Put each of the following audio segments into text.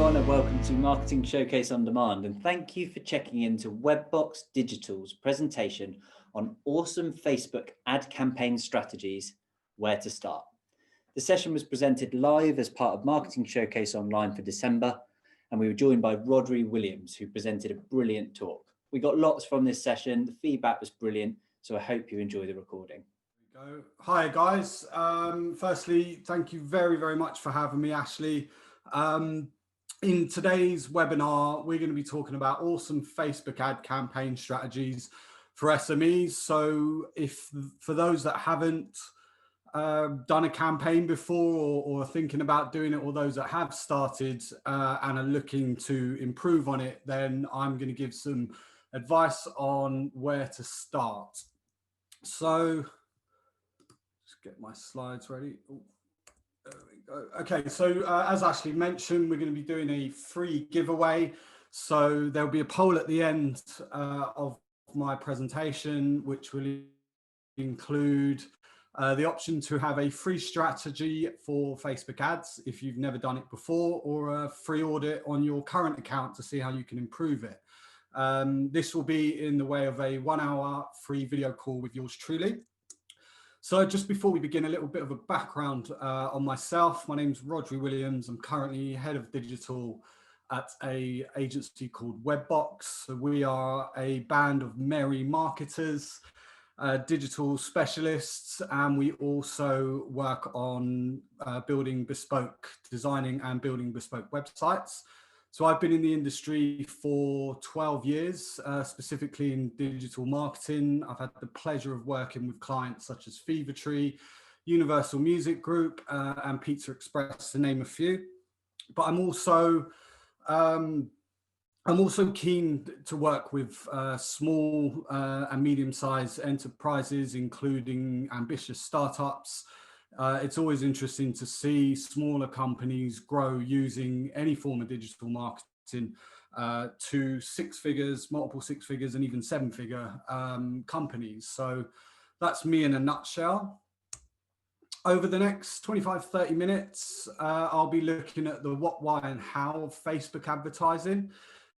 everyone, and welcome to Marketing Showcase on Demand. And thank you for checking into WebBox Digital's presentation on awesome Facebook ad campaign strategies, where to start. The session was presented live as part of Marketing Showcase Online for December, and we were joined by Rhodri Williams, who presented a brilliant talk. We got lots from this session. The feedback was brilliant, so I hope you enjoy the recording. Hi guys. Firstly, thank you very much for having me, Ashley. In today's webinar, we're going to be talking about awesome Facebook ad campaign strategies for SMEs. So for those that haven't done a campaign before or are thinking about doing it, or those that have started and are looking to improve on it, then I'm going to give some advice on where to start. So just get my slides ready. Ooh. There we go. Okay, so as Ashley mentioned, we're going to be doing a free giveaway. So there'll be a poll at the end of my presentation, which will include the option to have a free strategy for Facebook ads if you've never done it before, or a free audit on your current account to see how you can improve it. This will be in the way of a 1-hour free video call with yours truly. So just before we begin, a little bit of a background on myself. My name's Rhodri Williams. I'm currently head of digital at an agency called WebBox. So we are a band of merry marketers, digital specialists, and we also work on designing and building bespoke websites. So I've been in the industry for 12 years, specifically in digital marketing. I've had the pleasure of working with clients such as Fevertree, Universal Music Group, and Pizza Express, to name a few. But I'm also keen to work with small and medium-sized enterprises, including ambitious startups. It's always interesting to see smaller companies grow using any form of digital marketing to six figures, multiple six figures, and even seven-figure companies. So that's me in a nutshell. Over the next 25-30 minutes, I'll be looking at the what, why, and how of Facebook advertising,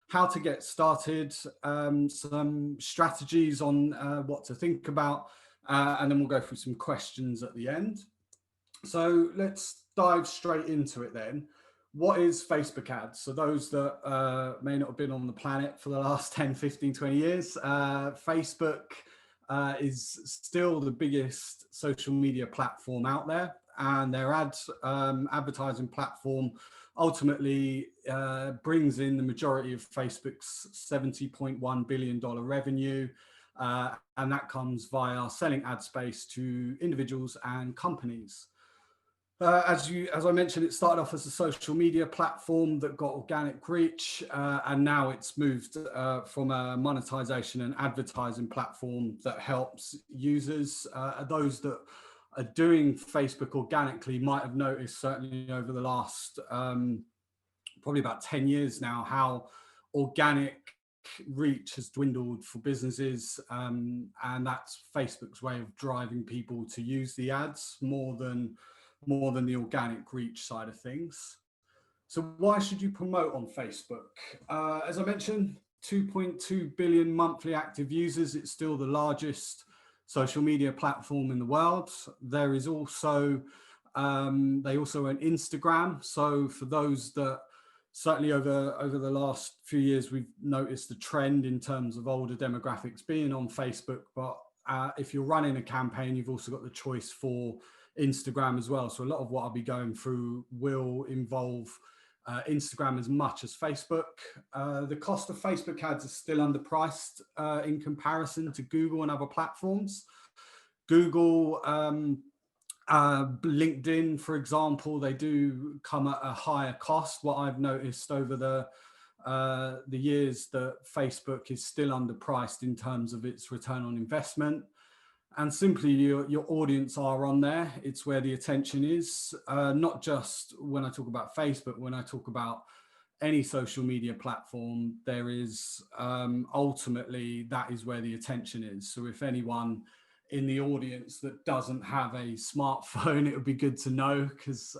how to get started, some strategies on what to think about, and then we'll go through some questions at the end. So let's dive straight into it then. What is Facebook ads? So those that may not have been on the planet for the last 10, 15, 20 years, Facebook is still the biggest social media platform out there, and their advertising platform ultimately brings in the majority of Facebook's $70.1 billion revenue. And that comes via selling ad space to individuals and companies. As I mentioned, it started off as a social media platform that got organic reach, and now it's moved from a monetization and advertising platform that helps users. Those that are doing Facebook organically might have noticed, certainly over the last probably about 10 years now, how organic reach has dwindled for businesses, and that's Facebook's way of driving people to use the ads more than the organic reach side of things. So why should you promote on Facebook? As I mentioned, 2.2 billion monthly active users. It's still the largest social media platform in the world. There is also, they also own Instagram. So for those that, certainly over the last few years, we've noticed a trend in terms of older demographics being on Facebook. But if you're running a campaign, you've also got the choice for Instagram as well. So a lot of what I'll be going through will involve Instagram as much as Facebook. The cost of Facebook ads is still underpriced in comparison to Google and other platforms. Google, LinkedIn, for example, they do come at a higher cost. What I've noticed over the years, that Facebook is still underpriced in terms of its return on investment. And simply your audience are on there. It's where the attention is, not just when I talk about Facebook, when I talk about any social media platform, there is ultimately that is where the attention is. So if anyone in the audience that doesn't have a smartphone, it would be good to know, because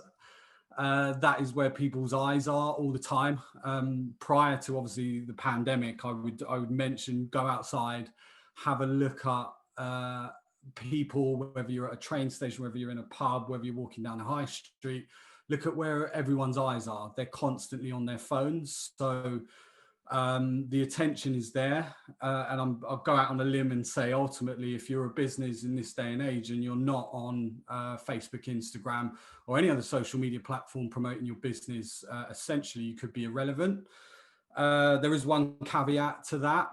That is where people's eyes are all the time. Prior to obviously the pandemic, I would mention go outside, have a look at people, whether you're at a train station, whether you're in a pub, whether you're walking down a high street, look at where everyone's eyes are. They're constantly on their phones. So the attention is there. And I'll go out on a limb and say, ultimately, if you're a business in this day and age and you're not on Facebook, Instagram, or any other social media platform promoting your business, essentially you could be irrelevant. There is one caveat to that,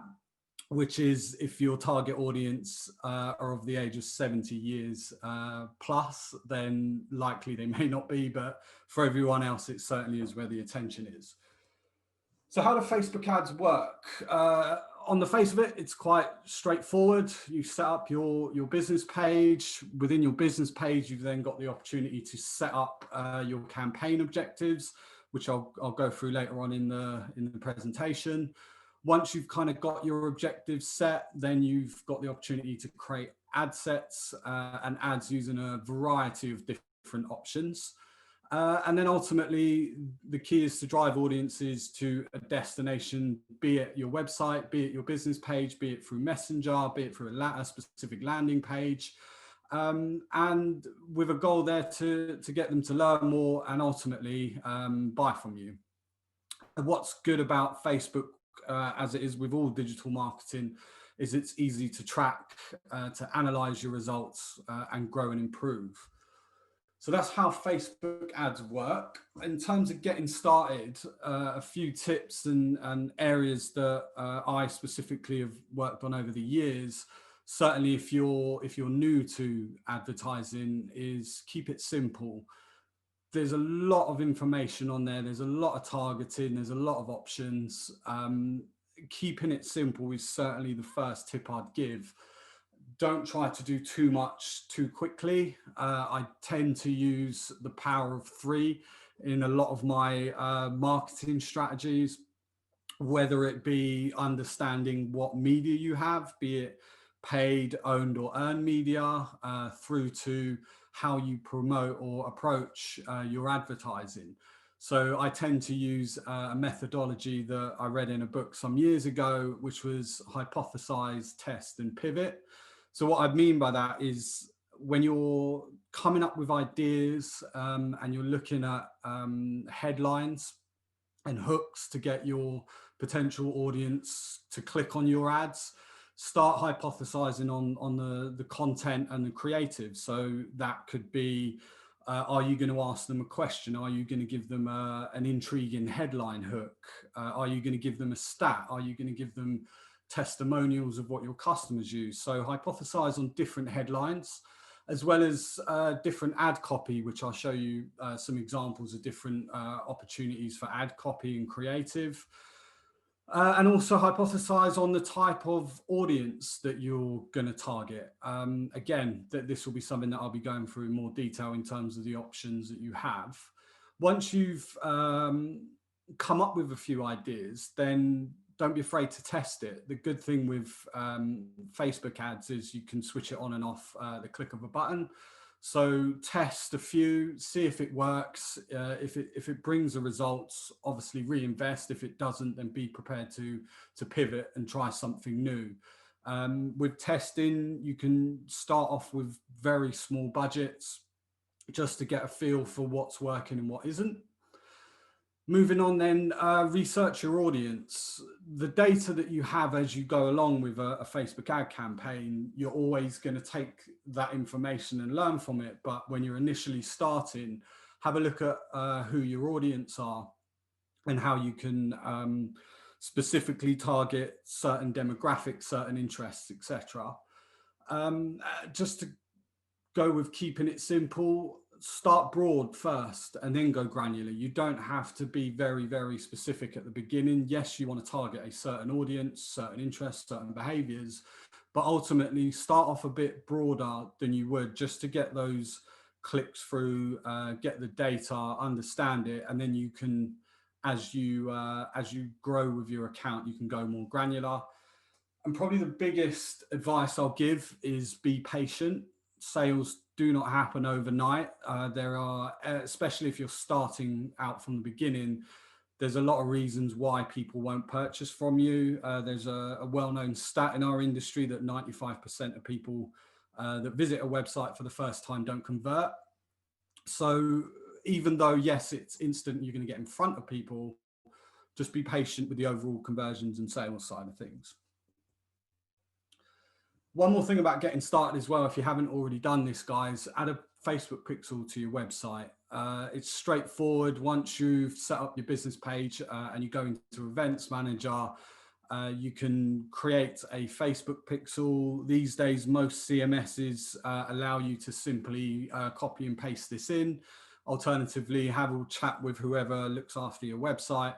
which is if your target audience are of the age of 70 years plus, then likely they may not be, but for everyone else, it certainly is where the attention is. So how do Facebook ads work? On the face of it, it's quite straightforward. You set up your business page. Within your business page, you've then got the opportunity to set up your campaign objectives, which I'll go through later on in the presentation. Once you've kind of got your objectives set, then you've got the opportunity to create ad sets and ads using a variety of different options. And then ultimately, the key is to drive audiences to a destination, be it your website, be it your business page, be it through Messenger, be it through a specific landing page, and with a goal there to get them to learn more and ultimately buy from you. And what's good about Facebook, as it is with all digital marketing, is it's easy to track, to analyze your results and grow and improve. So that's how Facebook ads work. In terms of getting started, a few tips and areas that I specifically have worked on over the years. Certainly, if you're new to advertising, is keep it simple. There's a lot of information on there. There's a lot of targeting. There's a lot of options. Keeping it simple is certainly the first tip I'd give. Don't try to do too much too quickly. I tend to use the power of 3 in a lot of my marketing strategies, whether it be understanding what media you have, be it paid, owned or earned media, through to how you promote or approach your advertising. So I tend to use a methodology that I read in a book some years ago, which was hypothesize, test and pivot. So what I mean by that is when you're coming up with ideas and you're looking at headlines and hooks to get your potential audience to click on your ads, start hypothesizing on the content and the creative. So that could be, are you going to ask them a question? Are you going to give them an intriguing headline hook? Are you going to give them a stat? Are you going to give them testimonials of what your customers use? So hypothesize on different headlines, as well as different ad copy, which I'll show you some examples of different opportunities for ad copy and creative. And also hypothesize on the type of audience that you're going to target. Again, this will be something that I'll be going through in more detail in terms of the options that you have. Once you've come up with a few ideas, then don't be afraid to test it. The good thing with Facebook ads is you can switch it on and off the click of a button. So test a few, see if it works. If it brings the results, obviously reinvest. If it doesn't, then be prepared to pivot and try something new. With testing, you can start off with very small budgets just to get a feel for what's working and what isn't. Moving on then, research your audience. The data that you have as you go along with a Facebook ad campaign, you're always going to take that information and learn from it. But when you're initially starting, have a look at who your audience are and how you can specifically target certain demographics, certain interests, etc. Just to go with keeping it simple, start broad first and then go granular. You don't have to be very, very specific at the beginning. Yes, you want to target a certain audience, certain interests, certain behaviors, but ultimately start off a bit broader than you would, just to get those clicks through, get the data, understand it, and then you can, as you grow with your account, you can go more granular. And probably the biggest advice I'll give is be patient. Sales do not happen overnight. There are, especially if you're starting out from the beginning, there's a lot of reasons why people won't purchase from you. There's a well-known stat in our industry that 95% of people that visit a website for the first time don't convert. So even though, yes, it's instant, you're going to get in front of people, just be patient with the overall conversions and sales side of things. One more thing about getting started as well, if you haven't already done this, guys, add a Facebook pixel to your website. It's straightforward. Once you've set up your business page and you go into Events Manager, you can create a Facebook pixel. These days, most CMSs allow you to simply copy and paste this in. Alternatively, have a chat with whoever looks after your website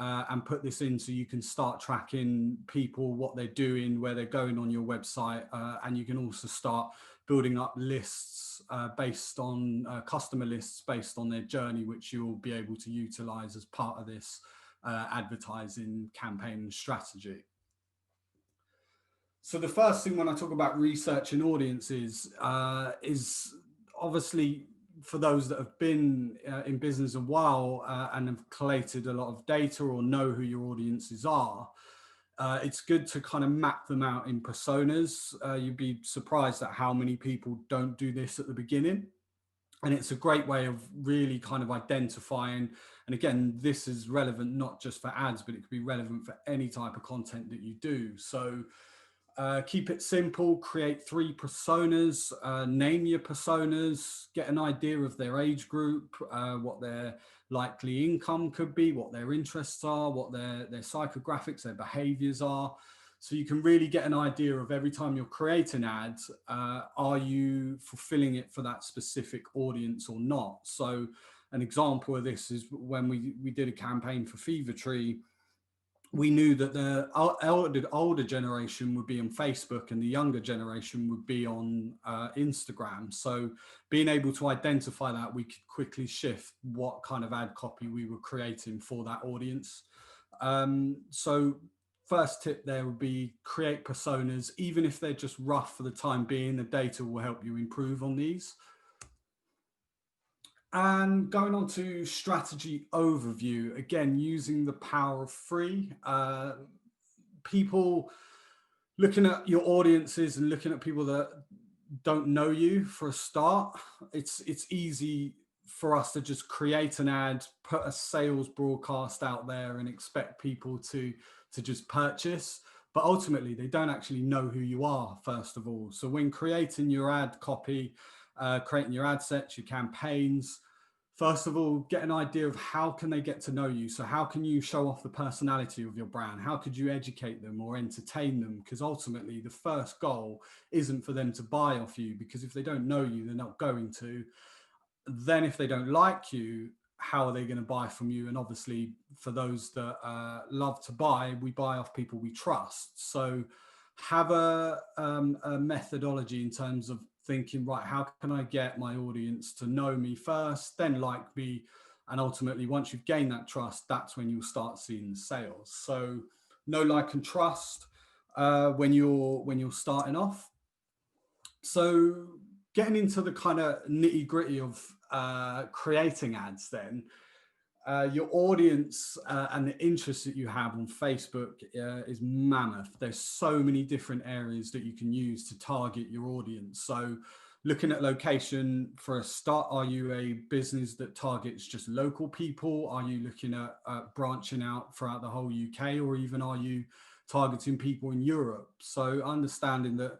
and put this in so you can start tracking people, what they're doing, where they're going on your website. And you can also start building up lists based on customer lists based on their journey, which you'll be able to utilize as part of this advertising campaign strategy. So the first thing when I talk about researching audiences is obviously for those that have been in business a while and have collated a lot of data or know who your audiences are, it's good to kind of map them out in personas. You'd be surprised at how many people don't do this at the beginning. And it's a great way of really kind of identifying. And again, this is relevant not just for ads, but it could be relevant for any type of content that you do. So keep it simple, create 3 personas, name your personas, get an idea of their age group, what their likely income could be, what their interests are, what their psychographics, their behaviors are. So you can really get an idea of every time you're creating ads, are you fulfilling it for that specific audience or not? So an example of this is when we did a campaign for Fever Tree. We knew that the older generation would be on Facebook and the younger generation would be on Instagram. So being able to identify that, we could quickly shift what kind of ad copy we were creating for that audience. So first tip there would be create personas, even if they're just rough for the time being. The data will help you improve on these. And going on to strategy overview, again, using the power of free. People looking at your audiences and looking at people that don't know you for a start, it's easy for us to just create an ad, put a sales broadcast out there and expect people to just purchase. But ultimately, they don't actually know who you are, first of all. So when creating your ad copy, creating your ad sets, your campaigns, first of all, get an idea of how can they get to know you. So how can you show off the personality of your brand? How could you educate them or entertain them? Because ultimately the first goal isn't for them to buy off you, because if they don't know you, they're not going to. Then if they don't like you, how are they going to buy from you? And obviously for those that love to buy, we buy off people we trust. So have a methodology in terms of thinking, right, how can I get my audience to know me first, then like me, and ultimately once you've gained that trust, that's when you'll start seeing sales. So know, like, and trust when you're starting off. So getting into the kind of nitty gritty of creating ads then, your audience and the interest that you have on Facebook is mammoth. There's so many different areas that you can use to target your audience. So looking at location for a start, are you a business that targets just local people? Are you looking at branching out throughout the whole UK, or even are you targeting people in Europe? So understanding that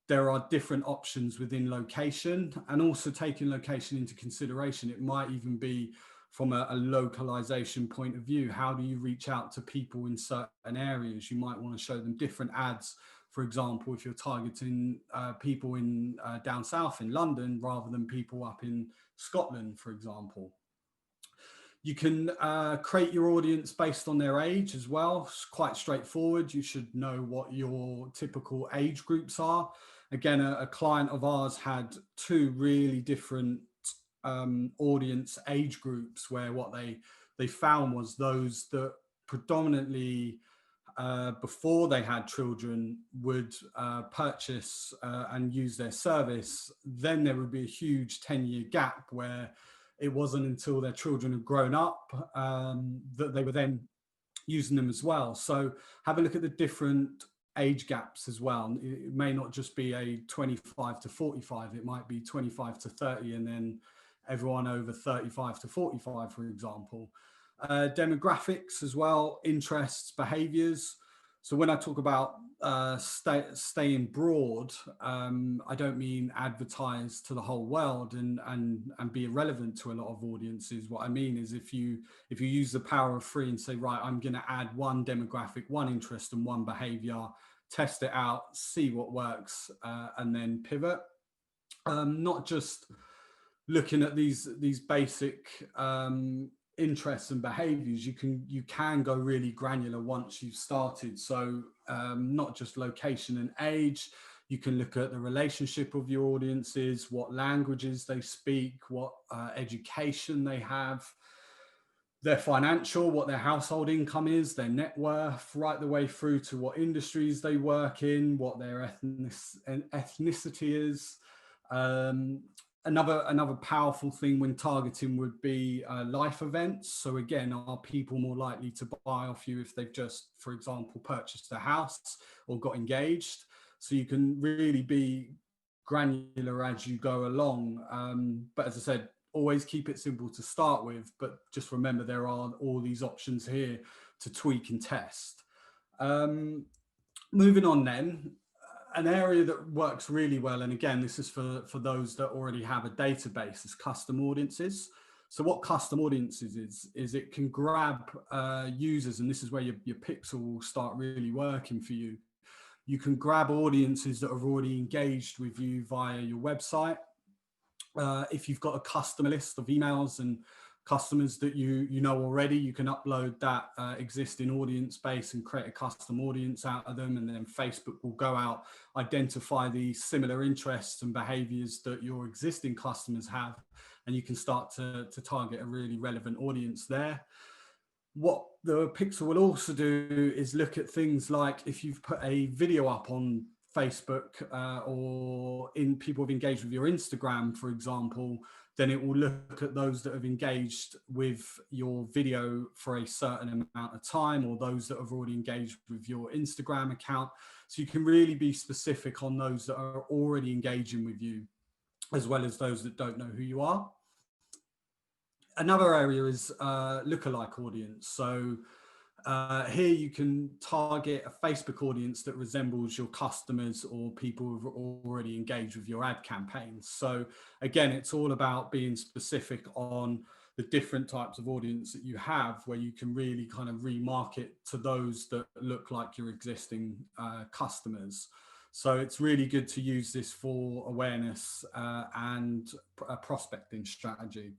there are different options within location, and also taking location into consideration. It might even be from a localization point of view. How do you reach out to people in certain areas? You might want to show them different ads. For example, if you're targeting people in down south in London rather than people up in Scotland, for example. You can create your audience based on their age as well. It's quite straightforward. You should know what your typical age groups are. Again, a client of ours had 2 really different audience age groups, where what they found was those that predominantly before they had children would purchase and use their service, then there would be a huge 10-year gap where it wasn't until their children had grown up that they were then using them as well. So have a look at the different age gaps as well. It may not just be a 25 to 45, it might be 25 to 30, and then everyone over 35 to 45, for example. Demographics as well, interests, behaviors. So when I talk about staying broad, I don't mean advertise to the whole world and be irrelevant to a lot of audiences. What I mean is if you use the power of three and say, right, I'm going to add one demographic, one interest and one behavior, test it out, see what works, and then pivot. Not just looking at these basic interests and behaviors, you can go really granular once you've started. So not just location and age, you can look at the relationship of your audiences, what languages they speak, what education they have, their financial, what their household income is, their net worth, right the way through to what industries they work in, what their ethnicity is. Another powerful thing when targeting would be life events. So again, are people more likely to buy off you if they've just, for example, purchased a house or got engaged? So you can really be granular as you go along. But as I said, always keep it simple to start with, but just remember there are all these options here to tweak and test. Moving on then, an area that works really well, and again, this is for those that already have a database, is custom audiences. So what custom audiences is it can grab users, and this is where your pixel will start really working for you. You can grab audiences that have already engaged with you via your website. If you've got a customer list of emails and customers that you know already, you can upload that existing audience base and create a custom audience out of them, and then Facebook will go out, identify the similar interests and behaviors that your existing customers have, and you can start to target a really relevant audience there. What the pixel will also do is look at things like if you've put a video up on Facebook or people have engaged with your Instagram, for example, then it will look at those that have engaged with your video for a certain amount of time, or those that have already engaged with your Instagram account. So you can really be specific on those that are already engaging with you, as well as those that don't know who you are. Another area is lookalike audience. So here you can target a Facebook audience that resembles your customers or people who've already engaged with your ad campaigns. So again, it's all about being specific on the different types of audience that you have, where you can really kind of remarket to those that look like your existing customers. So it's really good to use this for awareness and a prospecting strategy.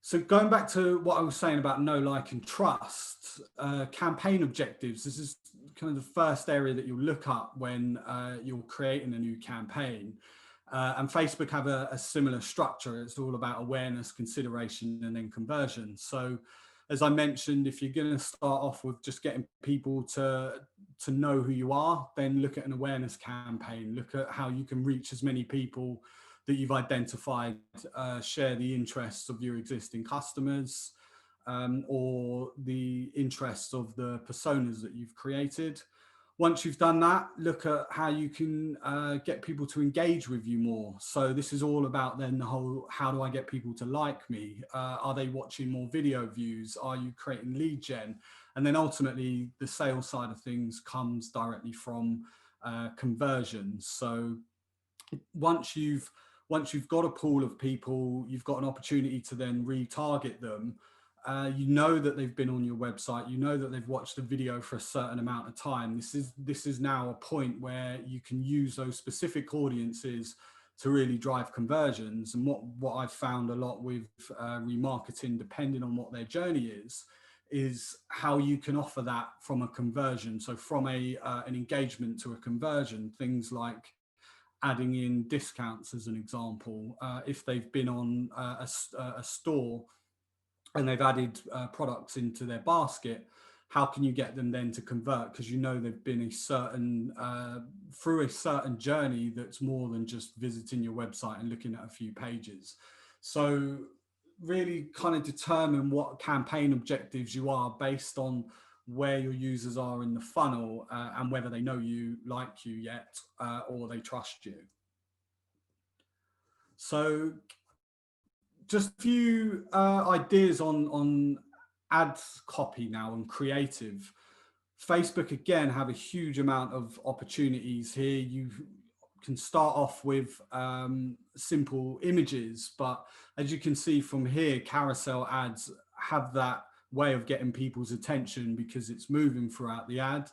So going back to what I was saying about know, like, and trust, campaign objectives, this is kind of the first area that you'll look up when you're creating a new campaign. And Facebook have a similar structure. It's all about awareness, consideration, and then conversion. So as I mentioned, if you're going to start off with just getting people to know who you are, then look at an awareness campaign. Look at how you can reach as many people that you've identified, share the interests of your existing customers, or the interests of the personas that you've created. Once you've done that, look at how you can get people to engage with you more. So this is all about then the whole, how do I get people to like me? Are they watching more video views? Are you creating lead gen? And then ultimately the sales side of things comes directly from conversions. So once you've got a pool of people, you've got an opportunity to then retarget them. You know that they've been on your website, you know that they've watched a video for a certain amount of time. This is now a point where you can use those specific audiences to really drive conversions. And what I've found a lot with remarketing, depending on what their journey is how you can offer that from a conversion. So from an engagement to a conversion, things like adding in discounts as an example. If they've been on a store and they've added products into their basket, how can you get them then to convert? Because you know they've been a certain through a certain journey that's more than just visiting your website and looking at a few pages. So really kind of determine what campaign objectives you are based on where your users are in the funnel and whether they know you, like you yet, or they trust you. So just a few ideas on ad copy now and creative. Facebook, again, have a huge amount of opportunities here. You can start off with simple images, but as you can see from here, carousel ads have that way of getting people's attention because it's moving throughout the ad.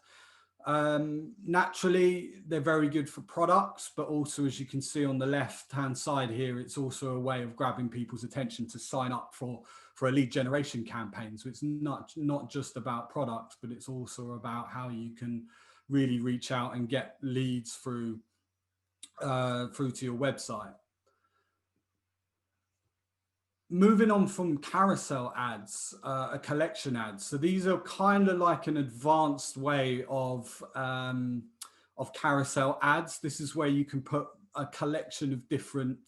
Naturally, they're very good for products, but also, as you can see on the left hand side here, it's also a way of grabbing people's attention to sign up for a lead generation campaign. So it's not just about products, but it's also about how you can really reach out and get leads through to your website. Moving on from carousel ads, a collection ads. So these are kind of like an advanced way of carousel ads. This is where you can put a collection of different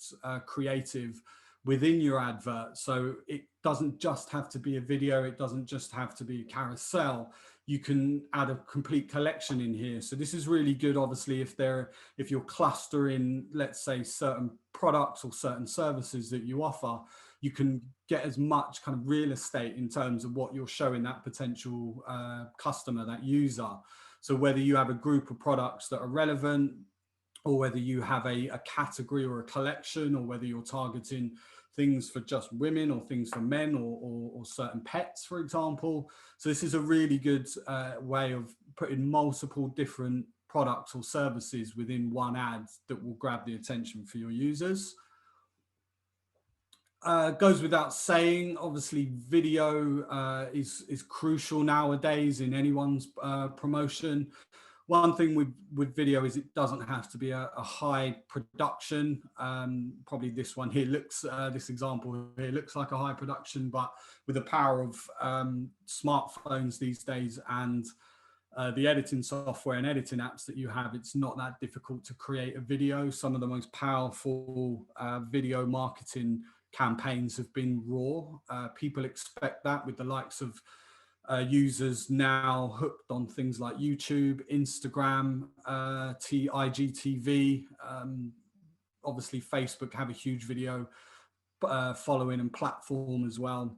creative within your advert. So it doesn't just have to be a video. It doesn't just have to be a carousel. You can add a complete collection in here. So this is really good, obviously, if you're clustering, let's say, certain products or certain services that you offer. You can get as much kind of real estate in terms of what you're showing that potential customer, that user. So whether you have a group of products that are relevant, or whether you have a category or a collection, or whether you're targeting things for just women or things for men, or certain pets, for example. So this is a really good way of putting multiple different products or services within one ad that will grab the attention for your users. Goes without saying, obviously video is crucial nowadays in anyone's promotion. One thing with video is it doesn't have to be a high production. Probably this one here looks, this example here looks like a high production, but with the power of smartphones these days and the editing software and editing apps that you have, it's not that difficult to create a video. Some of the most powerful video marketing campaigns have been raw. People expect that with the likes of users now hooked on things like YouTube, Instagram, IGTV. Obviously, Facebook have a huge video following and platform as well.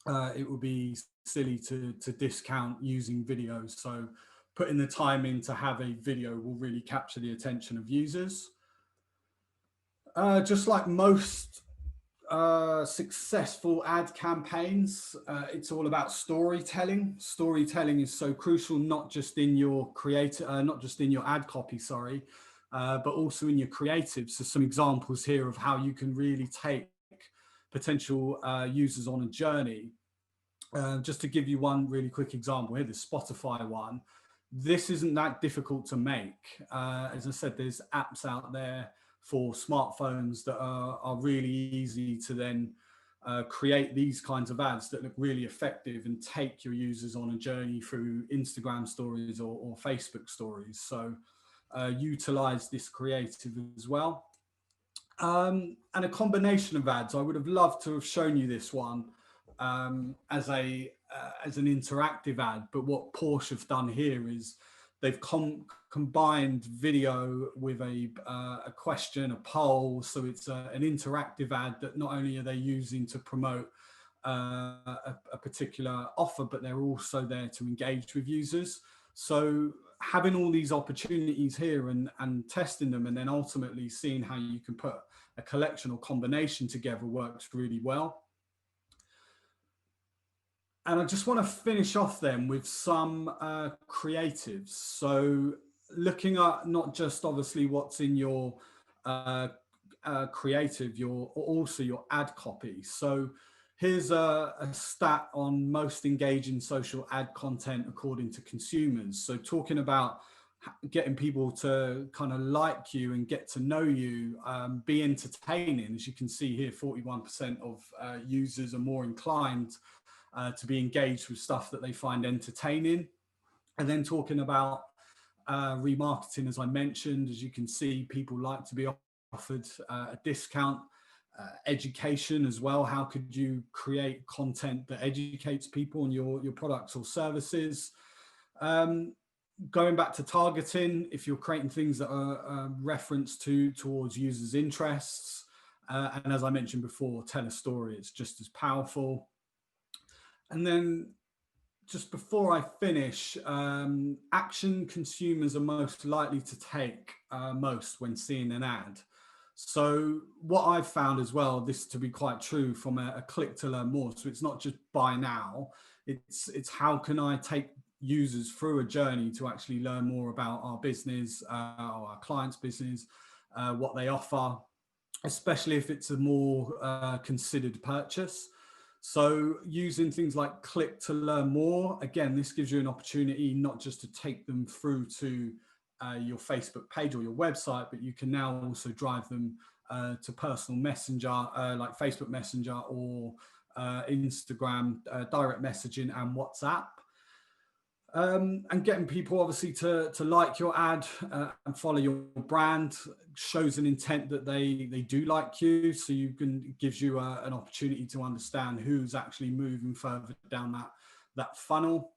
It would be silly to discount using videos. So putting the time in to have a video will really capture the attention of users. Just like most successful ad campaigns, it's all about storytelling. Storytelling is so crucial, not just in your not just in your ad copy, sorry, but also in your creative. So some examples here of how you can really take potential users on a journey. Just to give you one really quick example here, the Spotify one. This isn't that difficult to make. As I said, there's apps out there for smartphones that are really easy to then create these kinds of ads that look really effective and take your users on a journey through Instagram stories or Facebook stories. So utilize this creative as well. And a combination of ads. I would have loved to have shown you this one as an interactive ad, but what Porsche have done here is they've combined video with a question, a poll. So it's an interactive ad that not only are they using to promote a particular offer, but they're also there to engage with users. So having all these opportunities here and testing them, and then ultimately seeing how you can put a collection or combination together works really well. And I just want to finish off then with some creatives. So looking at not just obviously what's in your creative, also your ad copy. So here's a stat on most engaging social ad content according to consumers. So talking about getting people to kind of like you and get to know you, be entertaining. As you can see here, 41% of users are more inclined to be engaged with stuff that they find entertaining. And then talking about remarketing, as I mentioned, as you can see, people like to be offered a discount. Education as well. How could you create content that educates people on your products or services? Going back to targeting, if you're creating things that are referenced towards users' interests, and as I mentioned before, tell a story, it's just as powerful. And then just before I finish, action consumers are most likely to take most when seeing an ad. So what I've found as well, this to be quite true from a click to learn more. So it's not just buy now, it's how can I take users through a journey to actually learn more about our business, or our client's business, what they offer, especially if it's a more considered purchase. So using things like click to learn more, again, this gives you an opportunity not just to take them through to your Facebook page or your website, but you can now also drive them to personal messenger, like Facebook Messenger or Instagram, direct messaging and WhatsApp. And getting people obviously to like your ad and follow your brand shows an intent that they do like you. So gives you an opportunity to understand who's actually moving further down that funnel.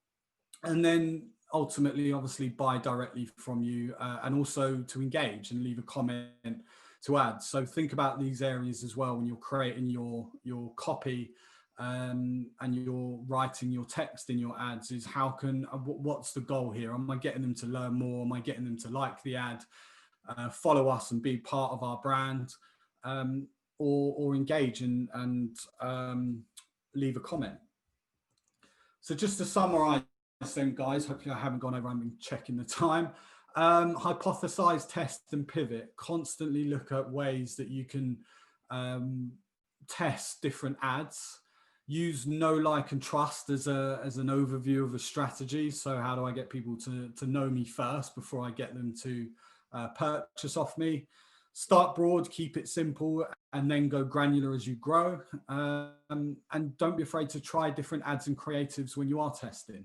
And then ultimately, obviously, buy directly from you and also to engage and leave a comment to ads. So think about these areas as well when you're creating your copy and you're writing your text in your ads. Is what's the goal here? Am I getting them to learn more? Am I getting them to like the ad, follow us and be part of our brand, or engage and leave a comment? So just to summarize then, guys, hopefully I haven't gone over, I've been checking the time. Hypothesize, test and pivot. Constantly look at ways that you can test different ads. Use know, like and trust as an overview of a strategy. So how do I get people to know me first before I get them to purchase off me? Start broad, keep it simple, and then go granular as you grow. And don't be afraid to try different ads and creatives when you are testing.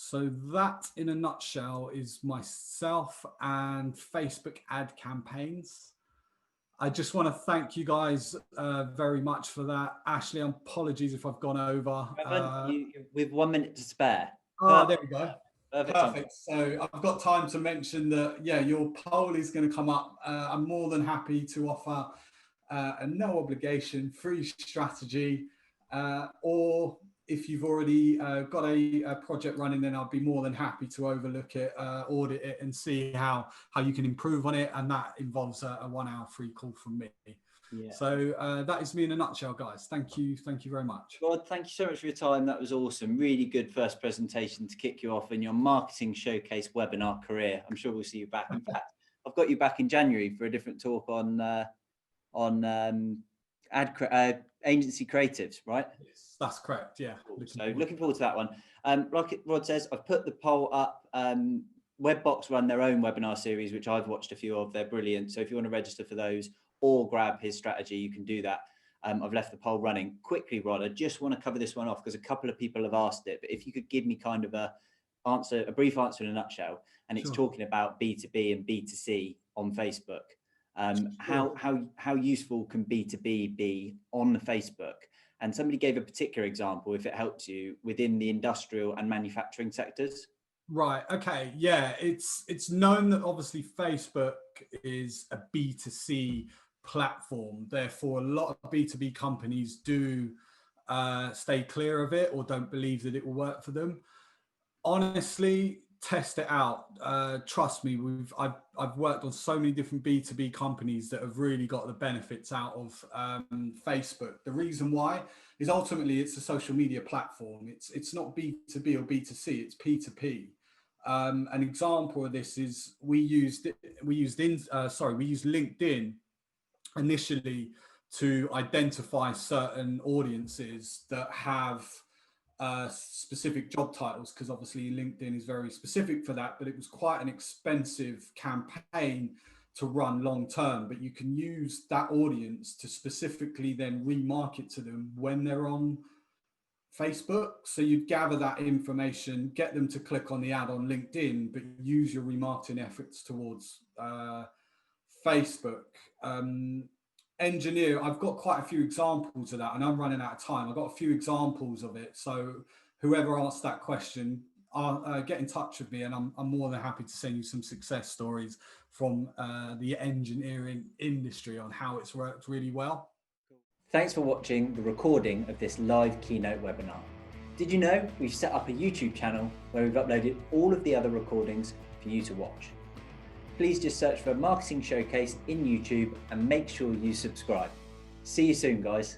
So that, in a nutshell, is myself and Facebook ad campaigns. I just want to thank you guys very much for that. Ashley, apologies if I've gone over. With 1 minute to spare. There we go. Perfect. So I've got time to mention that, yeah, your poll is going to come up. I'm more than happy to offer a no obligation free strategy, or if you've already got a project running, then I'll be more than happy to overlook it, audit it and see how you can improve on it. And that involves a 1 hour free call from me. Yeah. So that is me in a nutshell, guys. Thank you very much. Rod, thank you so much for your time. That was awesome. Really good first presentation to kick you off in your Marketing Showcase webinar career. I'm sure we'll see you back. In fact, I've got you back in January for a different talk on agency creatives, right? Yes, that's correct. Yeah. Cool. Looking forward to that one. Like Rod says, I've put the poll up. WebBox run their own webinar series, which I've watched a few of. They're brilliant. So if you want to register for those or grab his strategy, you can do that. I've left the poll running. Quickly, Rod, I just want to cover this one off because a couple of people have asked it, but if you could give me kind of a brief answer in a nutshell, and it's talking about B2B and B2C on Facebook. How useful can B2B be on Facebook? And somebody gave a particular example, if it helps you, within the industrial and manufacturing sectors. Right. Okay. Yeah. It's known that obviously Facebook is a B2C platform. Therefore, a lot of B2B companies do stay clear of it or don't believe that it will work for them. Honestly, test it out. Trust me, I've worked on so many different B2B companies that have really got the benefits out of Facebook. The reason why is ultimately it's a social media platform. It's not B2B or B2C, it's P2P. An example of this is we used LinkedIn initially to identify certain audiences that have specific job titles, because obviously LinkedIn is very specific for that, but it was quite an expensive campaign to run long term. But you can use that audience to specifically then remarket to them when they're on Facebook. So you'd gather that information, get them to click on the ad on LinkedIn, but use your remarketing efforts towards Facebook. Engineer, I've got quite a few examples of that, and I'm running out of time. I've got a few examples of it. So whoever asked that question, get in touch with me, and I'm more than happy to send you some success stories from the engineering industry on how it's worked really well. Thanks for watching the recording of this live keynote webinar. Did you know we've set up a YouTube channel where we've uploaded all of the other recordings for you to watch? Please just search for Marketing Showcase in YouTube and make sure you subscribe. See you soon, guys.